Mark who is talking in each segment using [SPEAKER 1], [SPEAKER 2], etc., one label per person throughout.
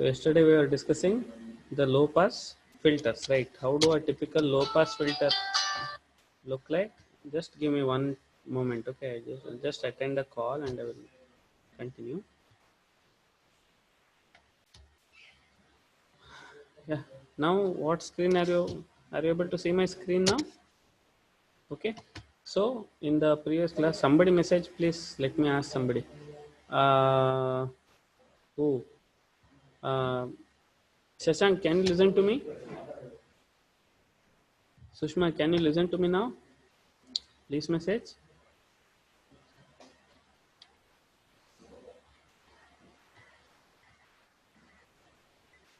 [SPEAKER 1] So yesterday we were discussing the low pass filters, right? How do a typical low pass filter look like? Just give me one moment, okay? I'll just attend a call and I will continue. Yeah. Now, what screen are you able to see my screen now? Okay. So in the previous class, somebody message, please let me ask somebody. Uh, who? Uh, Shashank, can you listen to me? Sushma, can you listen to me now? Please message.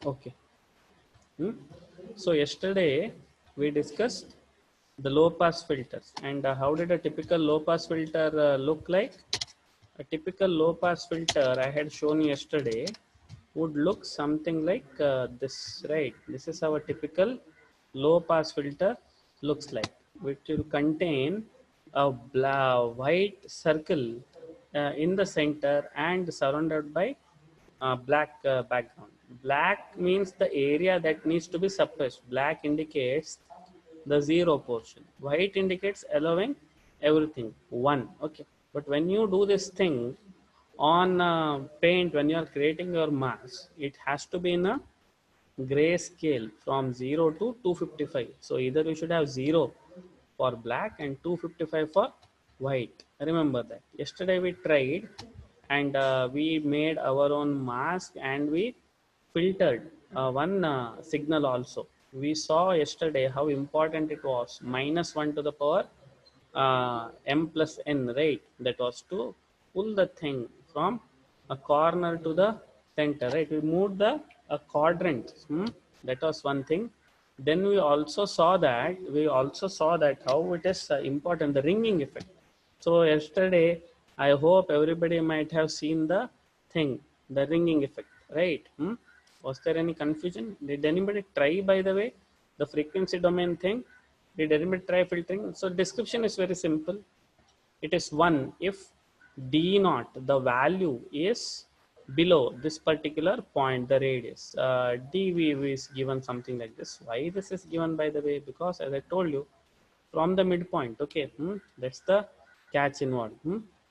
[SPEAKER 1] Okay. Hmm? So yesterday we discussed the low pass filters and how did a typical low pass filter look like? A typical low pass filter I had shown yesterday would look something like this, right? This is how a typical low pass filter looks like, which will contain a white circle in the center and surrounded by black background. Black means the area that needs to be suppressed. Black indicates the zero portion. White indicates allowing everything one. Okay, but when you do this thing on paint, when you are creating your mask, it has to be in a gray scale from 0 to 255. So either you should have 0 for black and 255 for white. Remember that. Yesterday we tried and we made our own mask and we filtered one signal also. We saw yesterday how important it was. -1 to the power m plus n, right? That was to pull the thing from a corner to the center, right? We moved the quadrant. That was one thing. Then we also saw that how it is important, the ringing effect. So yesterday I hope everybody might have seen the thing, the ringing effect, right? Was there any confusion? Did anybody try, by the way, the frequency domain thing? Did anybody try filtering? So description is very simple. It is 1 if d naught, the value, is below this particular point, the radius. Dv is given something like this. Why this is given, by the way? Because as I told you, from the midpoint, okay, that's the catch involved.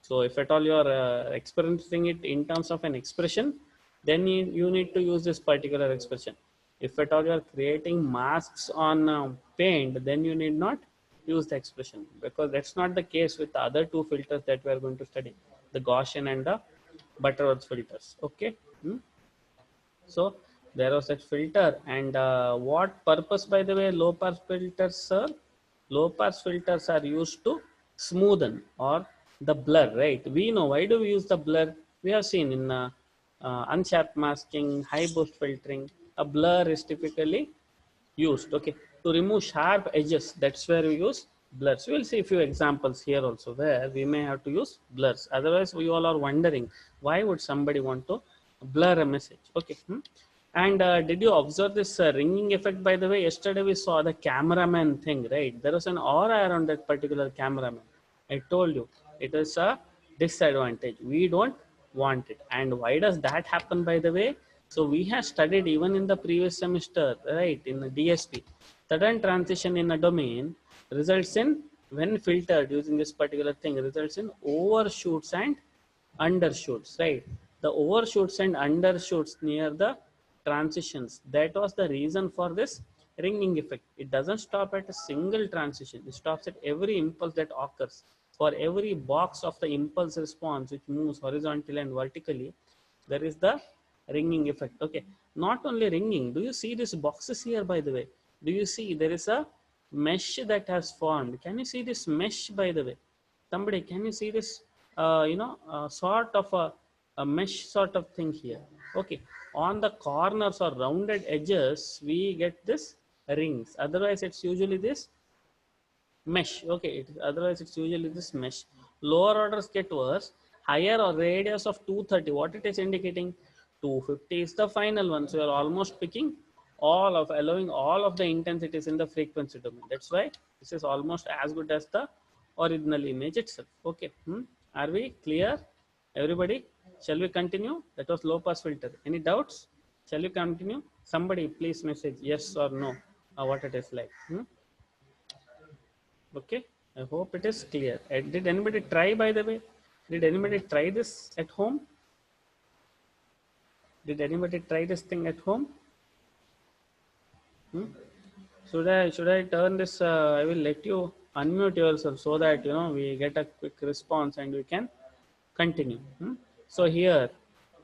[SPEAKER 1] So if at all you are experiencing it in terms of an expression, then you need to use this particular expression. If at all you are creating masks on paint, then you need not use the expression, because that's not the case with the other two filters that we are going to study, the Gaussian and the Butterworth filters. Okay. So there was that filter, and what purpose, by the way, low pass filters serve? Low pass filters are used to smoothen or the blur, right? We know why do we use the blur. We have seen in unsharp masking, high boost filtering, a blur is typically used, okay, to remove sharp edges. That's where we use blurs. We will see a few examples here also where we may have to use blurs. Otherwise we all are wondering, why would somebody want to blur a message? Okay. And did you observe this ringing effect? By the way, yesterday we saw the cameraman thing, right? There was an aura around that particular cameraman. I told you it is a disadvantage. We don't want it. And why does that happen, by the way? So we have studied even in the previous semester, right, in the DSP. Sudden transition in a domain results in, when filtered using this particular thing, results in overshoots and undershoots, right? The overshoots and undershoots near the transitions, that was the reason for this ringing effect. It doesn't stop at a single transition. It stops at every impulse that occurs. For every box of the impulse response which moves horizontally and vertically, there is the ringing effect. Okay, not only ringing. Do you see these boxes here, by the way? Do you see there is a mesh that has formed? Can you see this mesh, by the way? Somebody, can you see this sort of a mesh sort of thing here? Okay, on the corners or rounded edges we get this rings. Otherwise it's usually this mesh. Okay, otherwise it's usually this mesh. Lower orders get worse. Higher or radius of 230, what it is indicating? 250 is the final one. So you're almost picking allowing all of the intensities in the frequency domain. That's why this is almost as good as the original image itself. Okay. Are we clear, everybody? Shall we continue? That was low pass filter. Any doubts? Shall you continue? Somebody please message yes or no, what it is like. Okay, I hope it is clear. Did anybody try, by the way? Did anybody try this at home? Did anybody try this thing at home? Hmm? Should I turn this? I will let you unmute yourself so that we get a quick response and we can continue. So here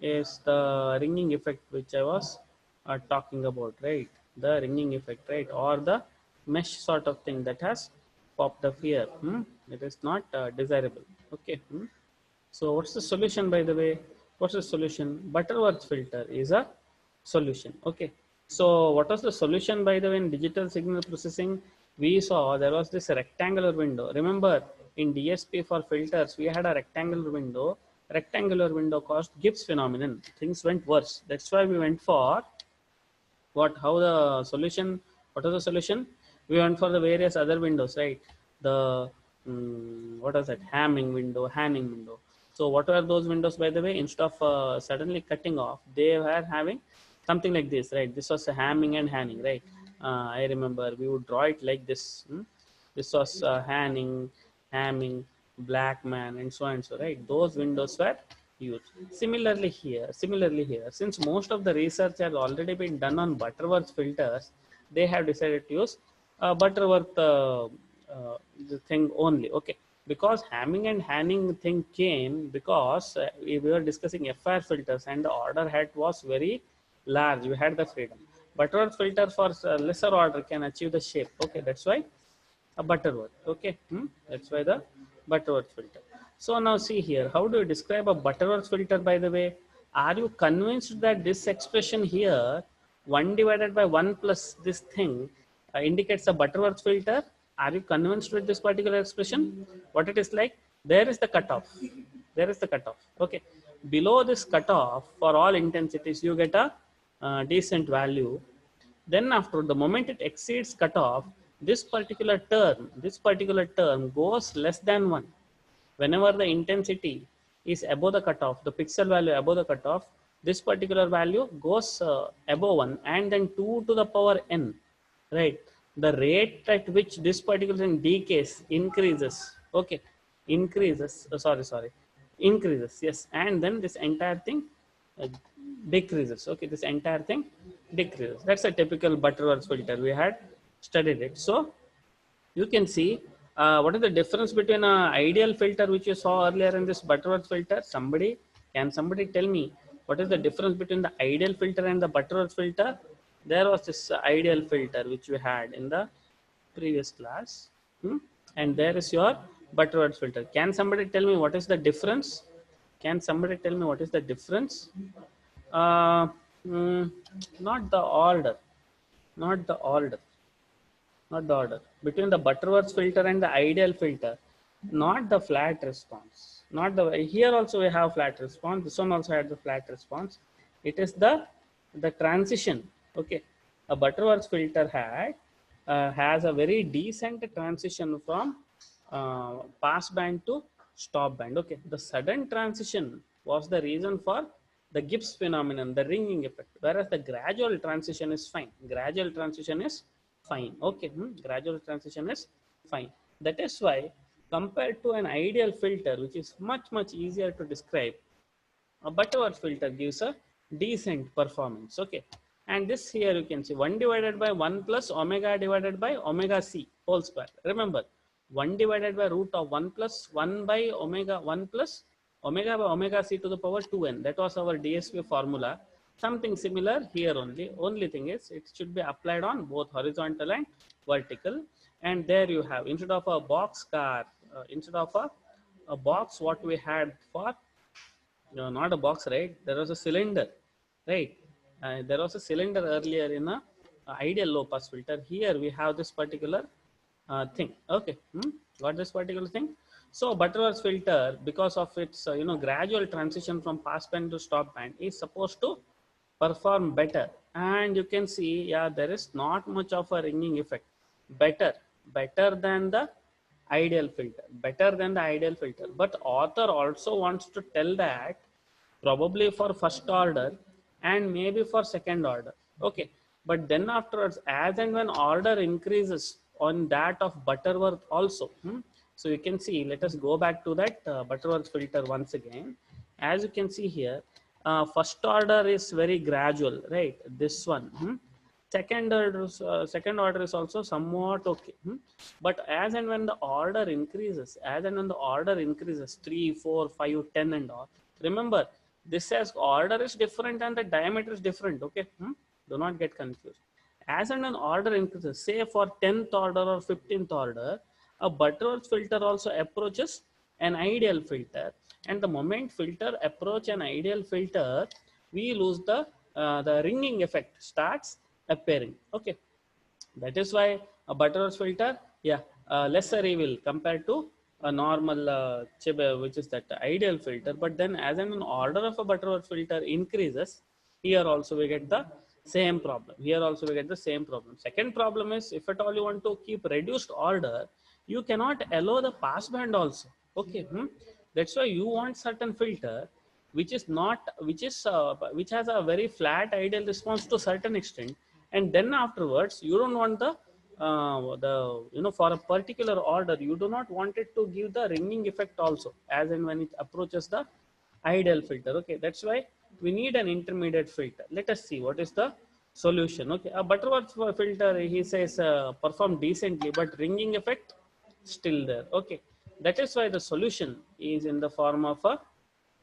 [SPEAKER 1] is the ringing effect which I was talking about, right? The ringing effect, right? Or the mesh sort of thing that has popped up here. It is not desirable. Okay. So what's the solution, by the way? What's the solution? Butterworth filter is a solution. Okay. So what was the solution, by the way, in digital signal processing? We saw there was this rectangular window. Remember, in DSP for filters, we had a rectangular window. Rectangular window caused Gibbs phenomenon. Things went worse. That's why we went for how the solution. What was the solution? We went for the various other windows, right? The what was that? Hamming window, Hanning window. So what were those windows, by the way? Instead of suddenly cutting off, they were having something like this, right? This was a Hamming and Hanning, right? I remember we would draw it like this. This was Hanning, Hamming, Blackman, and so and so, right? Those windows were used. Similarly here, since most of the research has already been done on Butterworth filters, they have decided to use Butterworth the thing only. Okay, because Hamming and Hanning thing came because we were discussing FR filters and the order hat was very large. We had the freedom. Butterworth filter for lesser order can achieve the shape. Okay, that's why a Butterworth. Okay, that's why the Butterworth filter. So now see here, how do you describe a Butterworth filter, by the way? Are you convinced that this expression here, 1 divided by 1 plus this thing, indicates a Butterworth filter? Are you convinced with this particular expression? What it is like? There is the cutoff. There is the cutoff. Okay. Below this cutoff, for all intensities, you get a decent value. Then after the moment it exceeds cutoff, this particular term goes less than 1. Whenever the intensity is above the cutoff, the pixel value above the cutoff, this particular value goes above 1 and then 2 to the power n, right? The rate at which this particular thing decays increases. Okay, increases. Sorry, increases. Yes, and then this entire thing uh, decreases. Okay, this entire thing decreases. That's a typical Butterworth filter. We had studied it. So you can see what is the difference between an ideal filter which you saw earlier in this Butterworth filter. Can somebody tell me what is the difference between the ideal filter and the Butterworth filter? There was this ideal filter which we had in the previous class, and there is your Butterworth filter. Can somebody tell me what is the difference? Can somebody tell me what is the difference? uh, mm, not the order, not the order, not the order between the Butterworth filter and the ideal filter, not the flat response, not the here also we have flat response. This one also had the flat response. It is the transition. Okay, a Butterworth filter has a very decent transition from pass band to stop band. Okay, the sudden transition was the reason for the Gibbs phenomenon, the ringing effect, whereas the gradual transition is fine. Gradual transition is fine. Okay, gradual transition is fine. That is why, compared to an ideal filter, which is much easier to describe, a Butterworth filter gives a decent performance. Okay, and this here you can see 1 divided by 1 plus omega divided by omega c whole square. Remember, 1 divided by root of 1 plus 1 by omega 1 plus omega by omega c to the power 2n. That was our DSP formula. Something similar here only. Only thing is it should be applied on both horizontal and vertical. And there you have, instead of a box car, instead of a box, what we had for no, not a box, right? There was a cylinder, right? There was a cylinder earlier in a ideal low pass filter. Here we have this particular thing. Okay, got this particular thing. So Butterworth filter, because of its gradual transition from pass band to stop band, is supposed to perform better. And you can see, yeah, there is not much of a ringing effect. Better, better than the ideal filter, better than the ideal filter. But author also wants to tell that probably for first order and maybe for second order. Okay, but then afterwards, as and when order increases on that of Butterworth also, so you can see, let us go back to that Butterworth filter once again. As you can see here, first order is very gradual, right? This one. Second order is also somewhat okay. But as and when the order increases, 3, 4, 5, 10 and all, remember, this says order is different and the diameter is different. Okay. Do not get confused. As and when order increases, say for 10th order or 15th order, a Butterworth filter also approaches an ideal filter, and the moment filter approach an ideal filter, we lose the ringing effect starts appearing. Okay, that is why a Butterworth filter, yeah, lesser evil compared to a normal which is that ideal filter. But then, as an order of a Butterworth filter increases, here also we get the same problem. Second problem is, if at all you want to keep reduced order, you cannot allow the passband also. Okay, that's why you want certain filter which is not which has a very flat ideal response to certain extent, and then afterwards you don't want the for a particular order you do not want it to give the ringing effect also as and when it approaches the ideal filter. Okay, that's why we need an intermediate filter. Let us see what is the solution. Okay, a Butterworth filter, he says, perform decently, but ringing effect still there. Okay, that is why the solution is in the form of a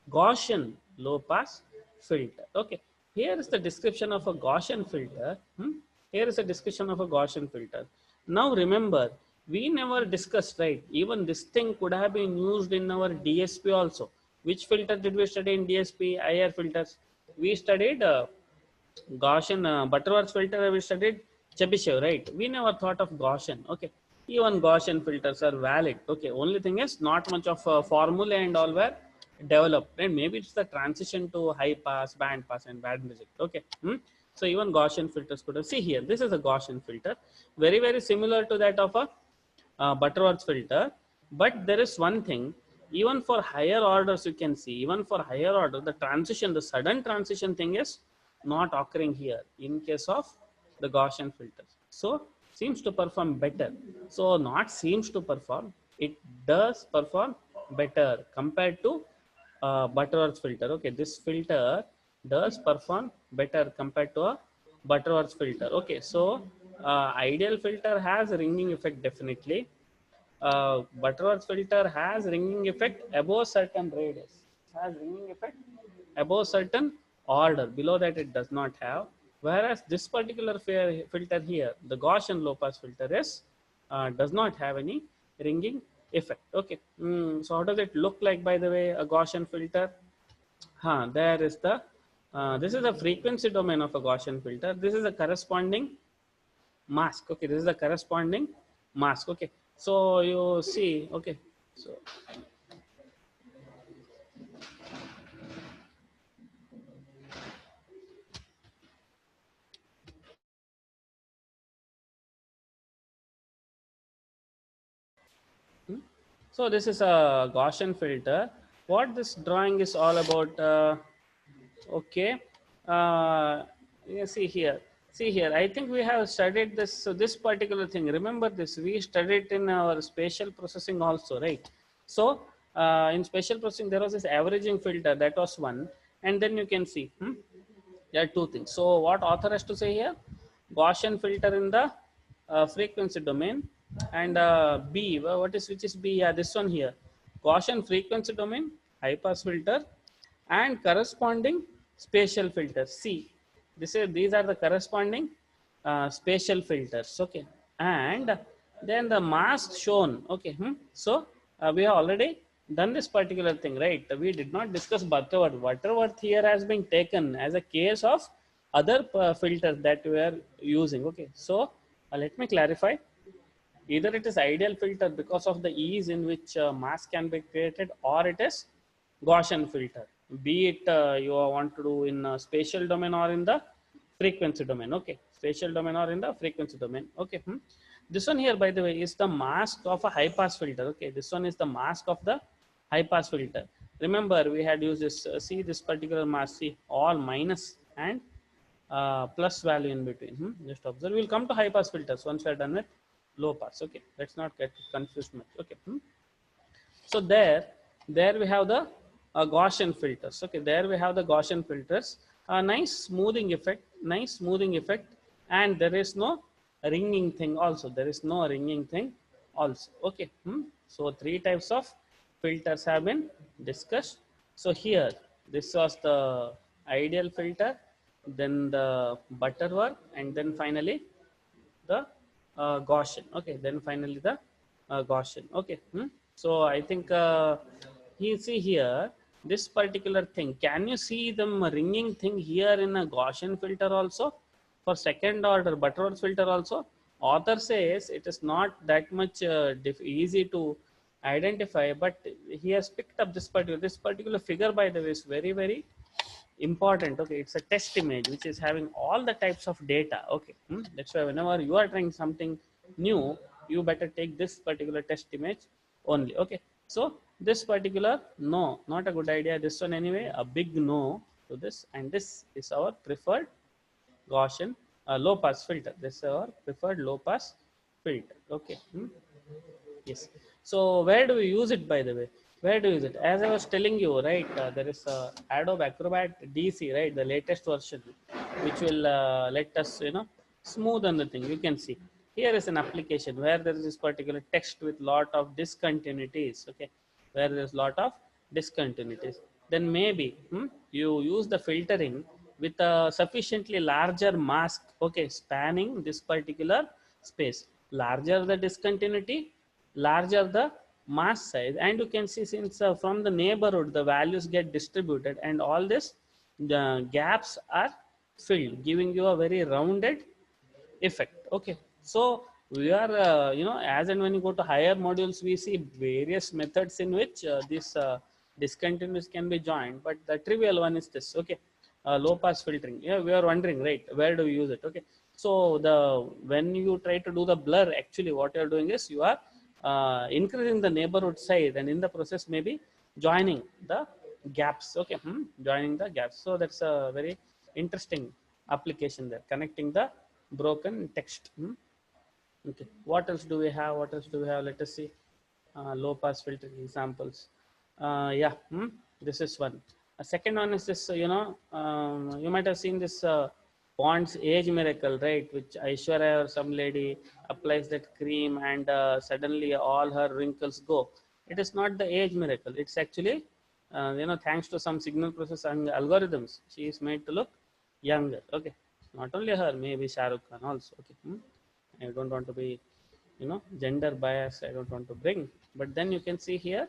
[SPEAKER 1] Gaussian low pass filter. Okay, here is the description of a Gaussian filter. Here is a description of a Gaussian filter. Now remember, we never discussed, right? Even this thing could have been used in our DSP also. Which filter did we study in DSP? IR filters. We studied Gaussian Butterworth filter. We studied Chebyshev, right? We never thought of Gaussian. Okay, even Gaussian filters are valid. Okay, only thing is not much of formula and all were developed, and maybe it's the transition to high pass, band pass, and band reject. Okay, so even Gaussian filters could have. See here, this is a Gaussian filter, very similar to that of a Butterworth filter, but there is one thing. Even for higher orders, you can see, even for higher order, the transition, the sudden transition thing is not occurring here in case of the Gaussian filters. So seems to perform better. So not seems to perform, it does perform better compared to Butterworth filter. Okay, this filter does perform better compared to a Butterworth filter. Okay, so ideal filter has ringing effect definitely. Butterworth filter has ringing effect above certain radius, has ringing effect above certain order. Below that it does not have. Whereas this particular filter here, the Gaussian low pass filter is does not have any ringing effect. Okay, so how does it look like, by the way, a Gaussian filter? There is the this is the frequency domain of a Gaussian filter. This is a corresponding mask. Okay, this is the corresponding mask. Okay, so you see. Okay, so so this is a Gaussian filter. What this drawing is all about? Okay, uh, yeah, see here, I think we have studied this. So this particular thing, remember this, we studied in our spatial processing also, right? So in spatial processing there was this averaging filter, that was one, and then you can see there are two things. So what author has to say here? Gaussian filter in the frequency domain, and B, what is, which is B? Yeah, this one here, Gaussian frequency domain, high pass filter, and corresponding spatial filters. See, these are the corresponding spatial filters. Okay, and then the mask shown. Okay, so we have already done this particular thing, right? We did not discuss Butterworth. Butterworth here has been taken as a case of other filters that we are using. Okay, so let me clarify. Either it is ideal filter because of the ease in which mask can be created, or it is Gaussian filter, be it you want to do in spatial domain or in the frequency domain. Okay, spatial domain or in the frequency domain. Okay, this one here, by the way, is the mask of a high pass filter. Okay, this one is the mask of the high pass filter. Remember, we had used this. See this particular mask. See, all minus. and plus value in between. Just observe. We'll come to high pass filters once we are done with low pass. Okay, let's not get confused much. Okay. So there we have the Gaussian filters. Okay, there we have the Gaussian filters. A nice smoothing effect, and there is no ringing thing also. There is no ringing thing also. Okay. So three types of filters have been discussed. So here, this was the ideal filter, then the Butterworth, and then finally the Gaussian. Okay, then finally the Gaussian. Okay. So I think you see here this particular thing. Can you see them ringing thing here in a Gaussian filter also for second order Butterworth filter also? Author says it is not that much easy to identify, but he has picked up this particular figure, by the way, is very important. Okay, it's a test image which is having all the types of data. Okay. That's why whenever you are trying something new, you better take this particular test image only. Okay, so this particular, no, not a good idea. This one anyway, a big no to this, and this is our preferred Gaussian low pass filter. This is our preferred low pass filter. Okay. Yes. So where do we use it, by the way? Where do we use it? As I was telling you, right, there is Adobe Acrobat DC, right, the latest version, which will let us, smoothen the thing. You can see here is an application where there is this particular text with lot of discontinuities. Okay, where there is lot of discontinuities. Then maybe you use the filtering with a sufficiently larger mask. Okay, spanning this particular space. Larger the discontinuity, larger the mass size, and you can see, since from the neighborhood the values get distributed, and all this the gaps are filled, giving you a very rounded effect. Okay, so we are as and when you go to higher modules, we see various methods in which this discontinuous can be joined, but the trivial one is this. Okay, low pass filtering. Yeah, we are wondering, right, where do we use it? Okay, so the when you try to do the blur, actually what you are doing is you are increasing the neighborhood size, and in the process maybe joining the gaps. Okay. Joining the gaps. So that's a very interesting application there, connecting the broken text. Okay, what else do we have? Let us see. Low pass filtering examples. Yeah. This is one. A second one is this. You might have seen this Pond's age miracle, right, which Aishwarya or some lady applies that cream, and suddenly all her wrinkles go. It is not the age miracle. It's actually thanks to some signal processing algorithms, she is made to look younger. Okay, not only her, maybe Shah Rukh Khan also. Okay. I don't want to be, gender bias, I don't want to bring, but then you can see here,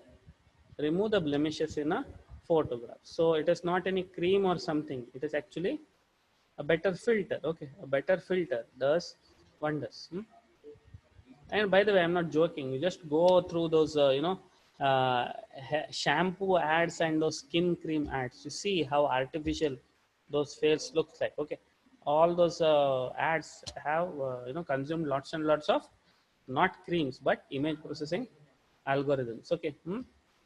[SPEAKER 1] remove the blemishes in a photograph. So it is not any cream or something, it is actually a better filter. Okay, a better filter does wonders. And by the way, I'm not joking. You just go through those, shampoo ads and those skin cream ads. You see how artificial those face looks like. Okay, all those ads have, consumed lots and lots of not creams but image processing algorithms. Okay.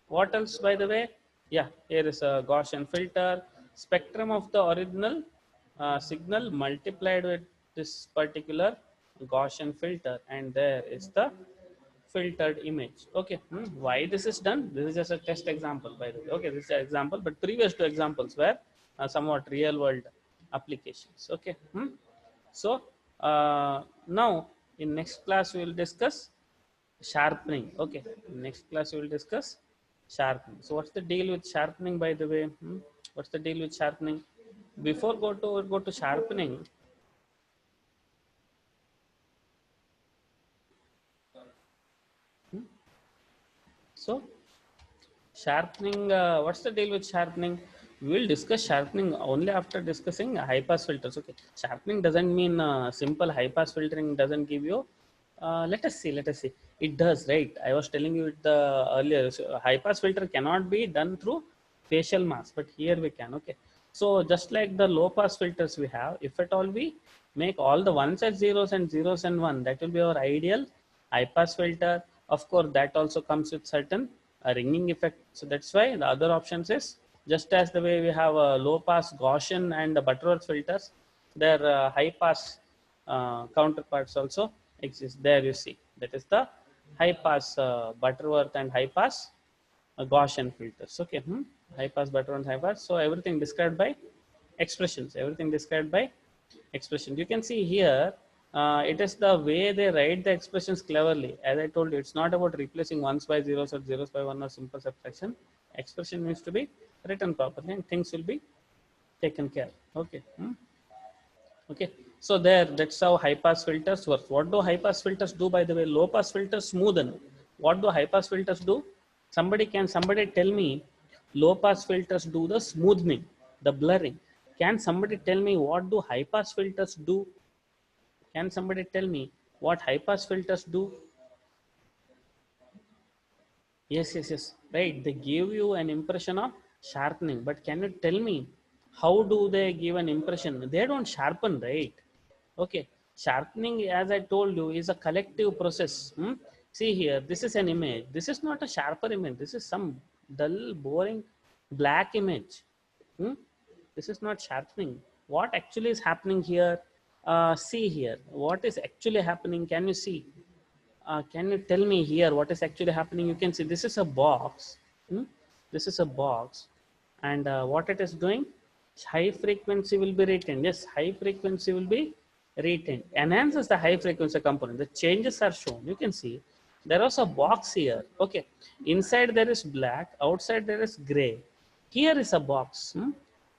[SPEAKER 1] What else, by the way? Yeah, here is a Gaussian filter. Spectrum of the original signal multiplied with this particular Gaussian filter, and there is the filtered image. Okay. Why this is done? This is just a test example, by the way. Okay, this is an example, but previous two examples were somewhat real world applications. Okay. So now in next class we will discuss sharpening. Okay, next class we will discuss sharpening. So what's the deal with sharpening, by the way? What's the deal with sharpening? Before go to sharpening, so sharpening, what's the deal with sharpening? We will discuss sharpening only after discussing high pass filters. Okay, sharpening doesn't mean simple high pass filtering doesn't give you. Let us see. It does, right? I was telling you it earlier. So high pass filter cannot be done through facial mask, but here we can. Okay, so just like the low pass filters we have, if at all we make all the ones as zeros and zeros and one, that will be our ideal high pass filter. Of course, that also comes with certain ringing effect. So that's why the other options is Just as the way we have a low pass Gaussian and the Butterworth filters, their high pass counterparts also exist. There you see, that is the high pass Butterworth and high pass Gaussian filters. Okay, high pass, Butterworth, high pass. So everything described by expressions. Everything described by expression. You can see here, it is the way they write the expressions cleverly. As I told you, it's not about replacing ones by zeros or zeros by one or simple subtraction. Expression needs to be written properly and things will be taken care. Okay. Okay. So there, that's how high pass filters work. What do high pass filters do, by the way? Low pass filters smoothen. What do high pass filters do? Somebody tell me low pass filters do the smoothing, the blurring. Can somebody tell me what do high pass filters do? Can somebody tell me what high pass filters do? Yes, yes, yes. Right. They give you an impression of sharpening. But can you tell me how do they give an impression? They don't sharpen, right? Okay. Sharpening, as I told you, is a collective process. See here, this is an image. This is not a sharper image. This is some dull, boring, black image. Hmm? This is not sharpening. What actually is happening here? See here. What is actually happening? Can you see? Can you tell me here what is actually happening? You can see this is a box. hmm? This is a box, and what it is doing, high frequency will be retained. Yes, high frequency will be retained, enhances the high frequency component. The changes are shown. You can see there was a box here. Okay, inside there is black, outside there is gray. Here is a box.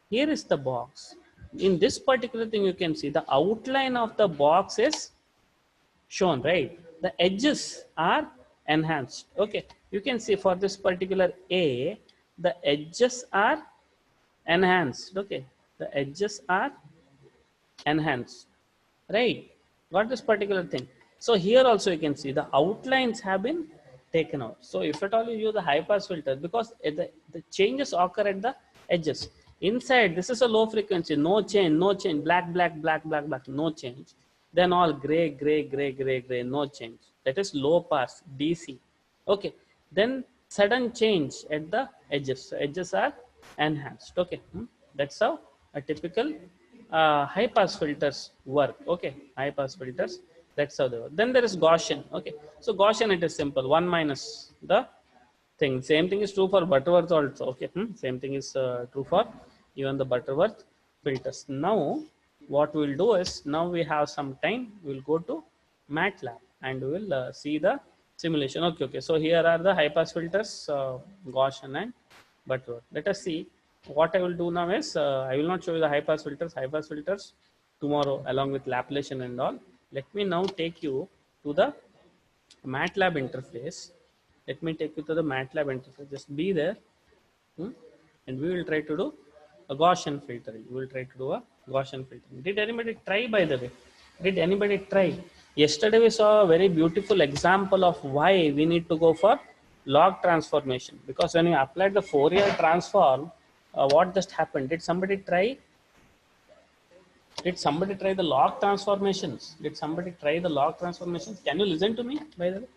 [SPEAKER 1] Here is the box. In this particular thing, you can see the outline of the box is shown, right? The edges are enhanced. Okay, you can see for this particular A, the edges are enhanced. Okay, the edges are enhanced, right? Got this particular thing. So here also you can see the outlines have been taken out. So if at all you use the high pass filter, because the changes occur at the edges. Inside, this is a low frequency, no change, no change, black, black, black, black, black, no change. Then all gray, gray, gray, gray, gray, no change. That is low pass, DC. Okay, then sudden change at the edges. So edges are enhanced. Okay, that's how a typical high pass filters work. Okay, high pass filters, that's how they work. Then there is Gaussian. Okay, so Gaussian, it is simple, 1 minus the thing. Same thing is true for Butterworth also. Okay, same thing is true for even the Butterworth filters. Now what we will do is, now we have some time, we will go to MATLAB and we will see the simulation. Okay, okay, so here are the high pass filters, Gaussian and Butterworth. Let us see. What I will do now is, I will not show you the high pass filters. High pass filters tomorrow along with Laplacian and all. Let me now take you to the MATLAB interface. Let me take you to the MATLAB interface. Just be there, and we will try to do a Gaussian filtering. We will try to do a Gaussian filtering. Did anybody try, by the way? Did anybody try? Yesterday we saw a very beautiful example of why we need to go for log transformation. Because when you applied the Fourier transform, what just happened? Did somebody try? Did somebody try the log transformations? Did somebody try the log transformations? Can you listen to me, by the way?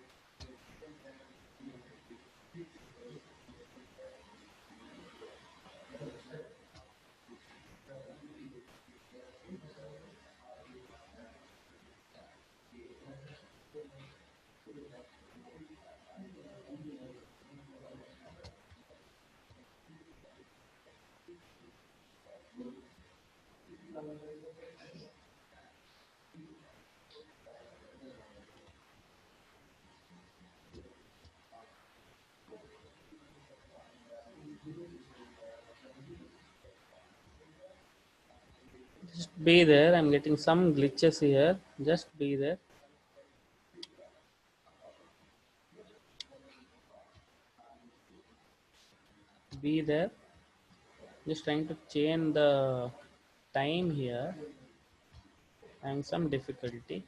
[SPEAKER 1] Just be there. I'm getting some glitches here. Just be there. Be there. Just trying to change the time here. And some difficulty.